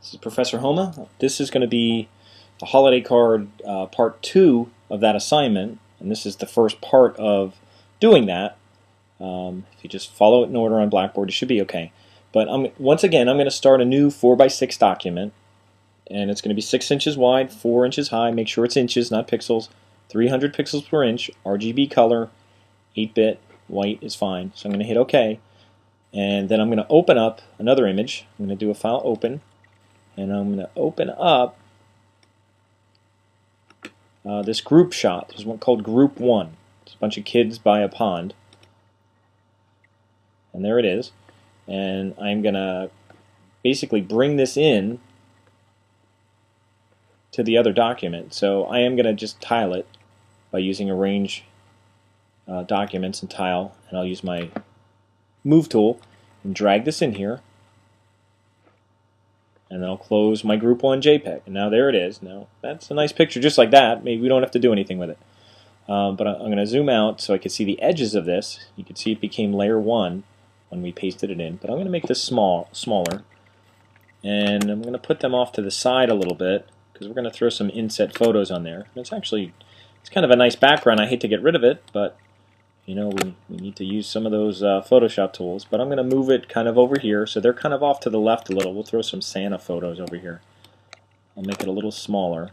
This is Professor Homa. This is going to be the holiday card part 2 of that assignment, and this is the first part of doing that. If you just follow it in order on Blackboard, it should be okay. But once again, I'm going to start a new 4x6 document, and it's going to be 6 inches wide, 4 inches high. Make sure it's inches, not pixels. 300 pixels per inch, RGB color, 8-bit, white is fine. So I'm going to hit OK, and then I'm going to open up another image. I'm going to do a file open. And I'm going to open up this group shot. There's one called Group 1. It's a bunch of kids by a pond. And there it is. And I'm going to basically bring this in to the other document. So I am going to just tile it by using Arrange Documents and Tile. And I'll use my Move tool and drag this in here. And then I'll close my Group 1 JPEG. And now there it is. Now that's a nice picture just like that. Maybe we don't have to do anything with it. But I'm going to zoom out so I can see the edges of this. You can see it became layer 1 when we pasted it in. But I'm going to make this smaller. And I'm going to put them off to the side a little bit because we're going to throw some inset photos on there. And it's kind of a nice background. I hate to get rid of it, but you know, we need to use some of those Photoshop tools. But I'm going to move it kind of over here, so they're kind of off to the left a little. We'll throw some Santa photos over here. I'll make it a little smaller.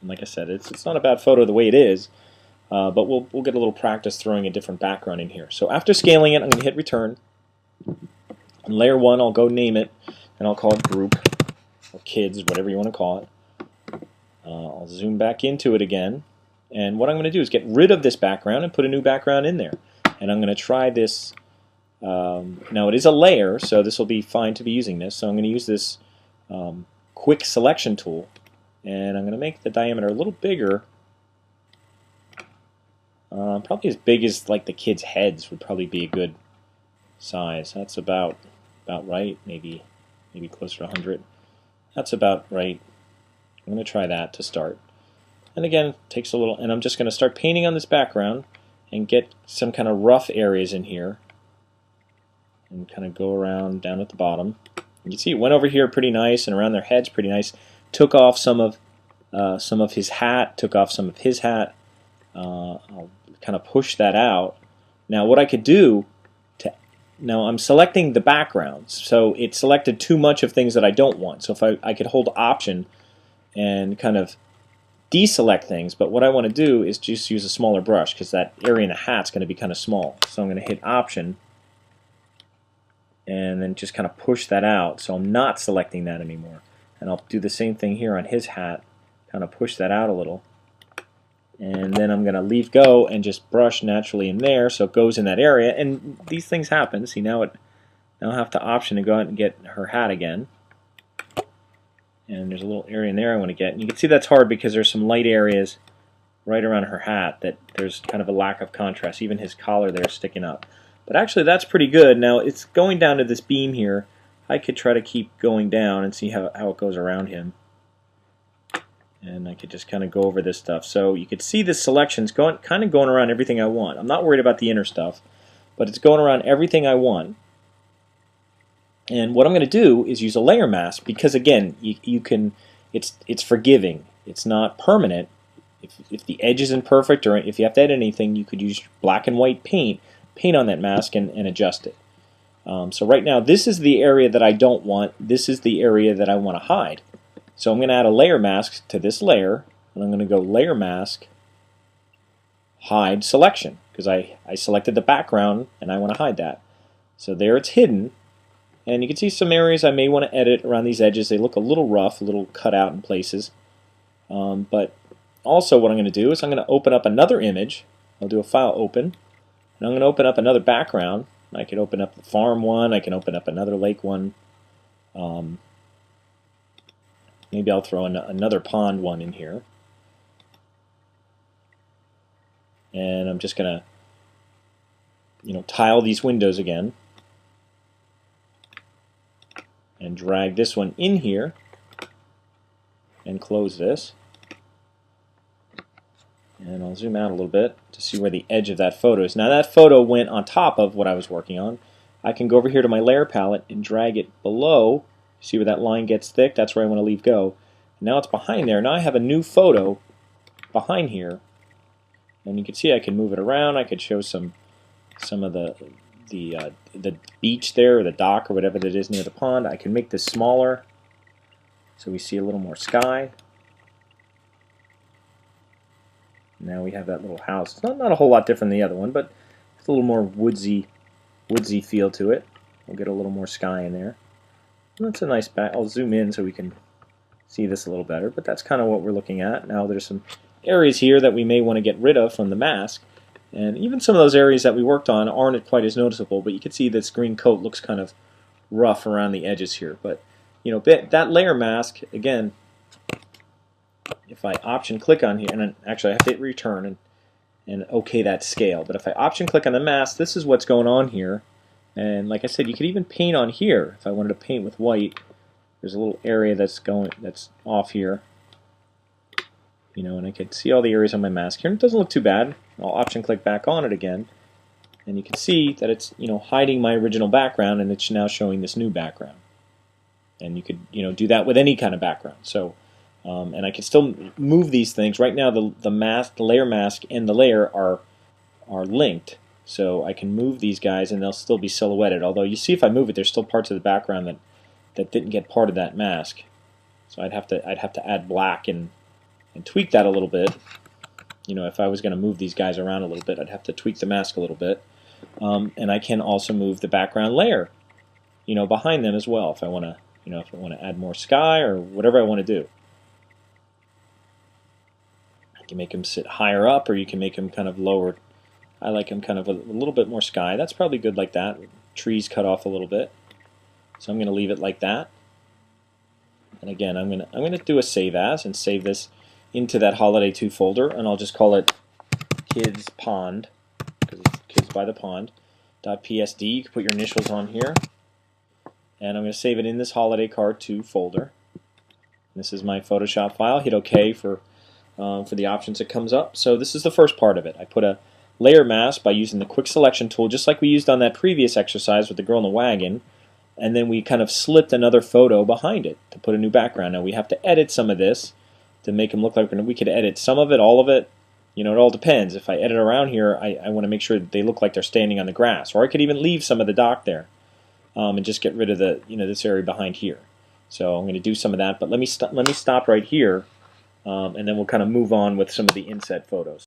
And like I said, it's not a bad photo the way it is, but we'll get a little practice throwing a different background in here. So after scaling it, I'm going to hit Return. On layer 1, I'll go name it, and I'll call it Group, or Kids, whatever you want to call it. I'll zoom back into it again. And what I'm going to do is get rid of this background and put a new background in there. And I'm going to try this. Now it is a layer, so this will be fine to be using this. So I'm going to use this quick selection tool. And I'm going to make the diameter a little bigger. Probably as big as like the kids' heads would probably be a good size. That's about right. Maybe closer to 100. That's about right. I'm going to try that to start. And again, it takes a little, and I'm just going to start painting on this background and get some kind of rough areas in here and kind of go around down at the bottom. You can see it went over here pretty nice and around their heads pretty nice. Took off some of his hat, took off some of his hat. I'll kind of push that out. Now what I could do, now I'm selecting the backgrounds, so it selected too much of things that I don't want. So if I could hold Option and kind of deselect things, but what I want to do is just use a smaller brush because that area in the hat's going to be kind of small. So I'm going to hit Option and then just kind of push that out, so I'm not selecting that anymore. And I'll do the same thing here on his hat, kind of push that out a little. And then I'm going to leave go and just brush naturally in there so it goes in that area. And these things happen. See, now I'll have to Option to go out and get her hat again. And there's a little area in there I want to get. And you can see that's hard because there's some light areas right around her hat that there's kind of a lack of contrast. Even his collar there is sticking up. But actually that's pretty good. Now it's going down to this beam here. I could try to keep going down and see how it goes around him. And I could just kind of go over this stuff. So you could see the selections kind of going around everything I want. I'm not worried about the inner stuff, but it's going around everything I want. And what I'm going to do is use a layer mask because again, you can. It's forgiving. It's not permanent. If the edge isn't perfect or if you have to edit anything, you could use black and white paint on that mask and adjust it. So right now, this is the area that I don't want. This is the area that I want to hide. So I'm going to add a layer mask to this layer, and I'm going to go Layer Mask, Hide Selection because I selected the background and I want to hide that. So there it's hidden. And you can see some areas I may want to edit around these edges. They look a little rough, a little cut out in places. But also what I'm going to do is I'm going to open up another image. I'll do a file open. And I'm going to open up another background. I can open up the farm one. I can open up another lake one. Maybe I'll throw another pond one in here. And I'm just going to tile these windows again. And drag this one in here and close this. And I'll zoom out a little bit to see where the edge of that photo is. Now that photo went on top of what I was working on. I can go over here to my layer palette and drag it below See where that line gets thick? That's where I want to leave go. Now it's behind there. Now I have a new photo behind here, and you can see I can move it around. I could show some of the beach there, or the dock, or whatever that is near the pond. I can make this smaller so we see a little more sky. Now we have that little house. It's not a whole lot different than the other one, but it's a little more woodsy feel to it. We'll get a little more sky in there. And that's a nice back. I'll zoom in so we can see this a little better, but that's kind of what we're looking at. Now there's some areas here that we may want to get rid of from the mask, and even some of those areas that we worked on aren't quite as noticeable, but you can see this green coat looks kind of rough around the edges here. But you know, that layer mask, again, if I option click on here, and actually I have to hit return and OK that scale, but if I option click on the mask, this is what's going on here. And like I said, you could even paint on here. If I wanted to paint with white, there's a little area that's off here, you know, and I can see all the areas on my mask here. And it doesn't look too bad. I'll option click back on it again, and you can see that it's, you know, hiding my original background, and it's now showing this new background. And you could, you know, do that with any kind of background. So, and I can still move these things. Right now, the layer mask, and the layer are linked. So I can move these guys, and they'll still be silhouetted. Although you see, if I move it, there's still parts of the background that didn't get part of that mask. So I'd have to add black and tweak that a little bit. You know, if I was going to move these guys around a little bit, I'd have to tweak the mask a little bit. And I can also move the background layer, you know, behind them as well, if I want to, you know, if I want to add more sky or whatever I want to do. You can make them sit higher up, or you can make them kind of lower. I like them kind of a little bit more sky. That's probably good like that. Trees cut off a little bit. So I'm going to leave it like that. And again, I'm going to do a save as and save this into that Holiday 2 folder, and I'll just call it Kids Pond, because it's Kids by the Pond .psd. You can put your initials on here, and I'm going to save it in this Holiday Card 2 folder. This is my Photoshop file. Hit OK for the options that comes up. So this is the first part of it. I put a layer mask by using the quick selection tool, just like we used on that previous exercise with the girl in the wagon, and then we kind of slipped another photo behind it to put a new background. Now we have to edit some of this to make them look like we could edit some of it, all of it. You know, it all depends. If I edit around here, I want to make sure that they look like they're standing on the grass, or I could even leave some of the dock there and just get rid of the, you know, this area behind here. So I'm going to do some of that, but let me stop right here, and then we'll kind of move on with some of the inset photos.